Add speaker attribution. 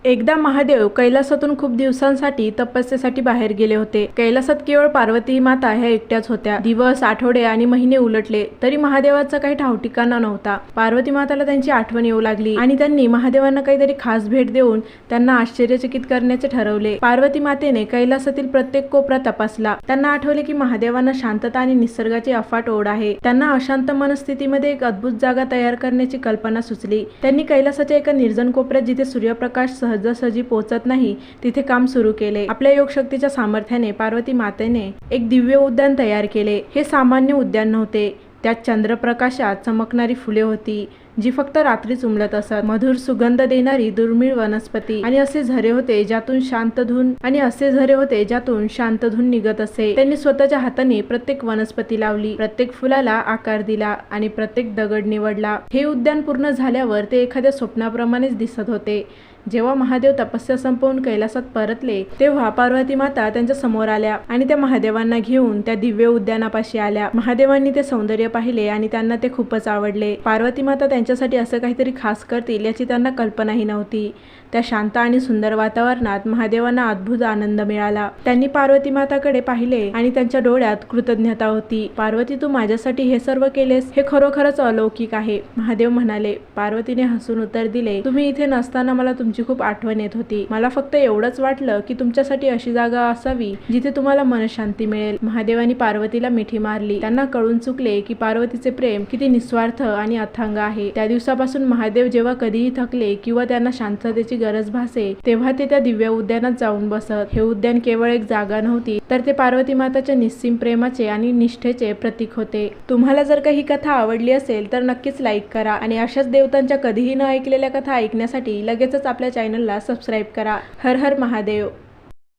Speaker 1: एकदा महादेव कैलासातून खूप दिवसांसाठी तपस्येसाठी बाहेर गेले होते। कैलासात केवळ पार्वती माता ह्या एकट्याच होत्या। दिवस, आठवडे आणि महिने उलटले तरी महादेवाचा काही ठावठिकाणा नव्हता। पार्वती माताला त्यांची आठवण येऊ लागली आणि त्यांनी महादेवांना काहीतरी खास भेट देऊन त्यांना आश्चर्यचकित करण्याचे ठरवले। पार्वती मातेने कैलासातील प्रत्येक कोपरा तपासला। त्यांना आठवले की महादेवांना शांतता आणि निसर्गाची अफाट ओढ आहे। त्यांना अशांत मनस्थितीमध्ये एक अद्भुत जागा तयार करण्याची कल्पना सुचली। त्यांनी कैलासाच्या एका निर्जन कोपऱ्यात, जिथे सूर्यप्रकाश सहजासहजी पोहोचत नाही, तिथे काम सुरू केले। आपल्या योगशक्तीच्या सामर्थ्याने पार्वती मातेने एक दिव्य उद्यान तयार केले। हे सामान्य उद्यान नव्हते, त्यात चंद्रप्रकाशात चमकणारी फुले होती जी फक्त रात्रीच उमलत असत। मधुर सुगंध देणारी दुर्मिळ वनस्पती आणि असे झरे होते ज्यातून शांत धून निघत असे। त्यांनी स्वतःच्या हाताने प्रत्येक वनस्पती लावली, प्रत्येक फुलाला आकार दिला आणि प्रत्येक दगड निवडला। हे उद्यान पूर्ण झाल्यावर ते एखाद्या स्वप्नाप्रमाणेच दिसत होते। जेव्हा महादेव तपस्या संपवून कैलासात परतले तेव्हा पार्वती माता त्यांच्या समोर आल्या आणि त्या महादेवांना घेऊन त्या दिव्य उद्यानापाशी आल्या। महादेवांनी ते सौंदर्य पाहिले आणि त्यांना ते खूपच आवडले। पार्वती माता त्यांच्यासाठी असं काहीतरी खास करतील याची त्यांना कल्पनाही नव्हती। त्या शांत आणि सुंदर वातावरणात महादेवांना अद्भुत आनंद मिळाला। त्यांनी पार्वती माताकडे पाहिले आणि त्यांच्या डोळ्यात कृतज्ञता होती। पार्वती, तू माझ्यासाठी हे सर्व केलेस, हे खरोखरच अलौकिक आहे, महादेव म्हणाले। पार्वतीने हसून उत्तर दिले, तुम्ही इथे नसताना मला तुमची खूप आठवण येत होती। मला फक्त एवढंच वाटलं की तुमच्यासाठी अशी जागा असावी जिथे तुम्हाला मनशांती मिळेल। महादेवांनी पार्वतीला मिठी मारली। त्यांना कळून चुकले की पार्वतीचे प्रेम किती निस्वार्थ आणि अथांग आहे। त्या दिवसापासून महादेव जेव्हा कधीही थकले किंवा त्यांना शांततेची गरज भासे तेव्हा ते त्या दिव्य उद्यानात जाऊन बसत। हे उद्यान केवळ एक जागा नव्हती, तर ते पार्वती माताच्या निस्सीम प्रेमाचे आणि निष्ठेचे प्रतीक होते। तुम्हाला जर का ही कथा आवडली असेल तर नक्कीच लाईक करा आणि अशाच देवतांच्या कधीही न ऐकलेल्या कथा ऐकण्यासाठी लगेचच आपल्या चॅनलला सबस्क्राईब करा। हर हर महादेव।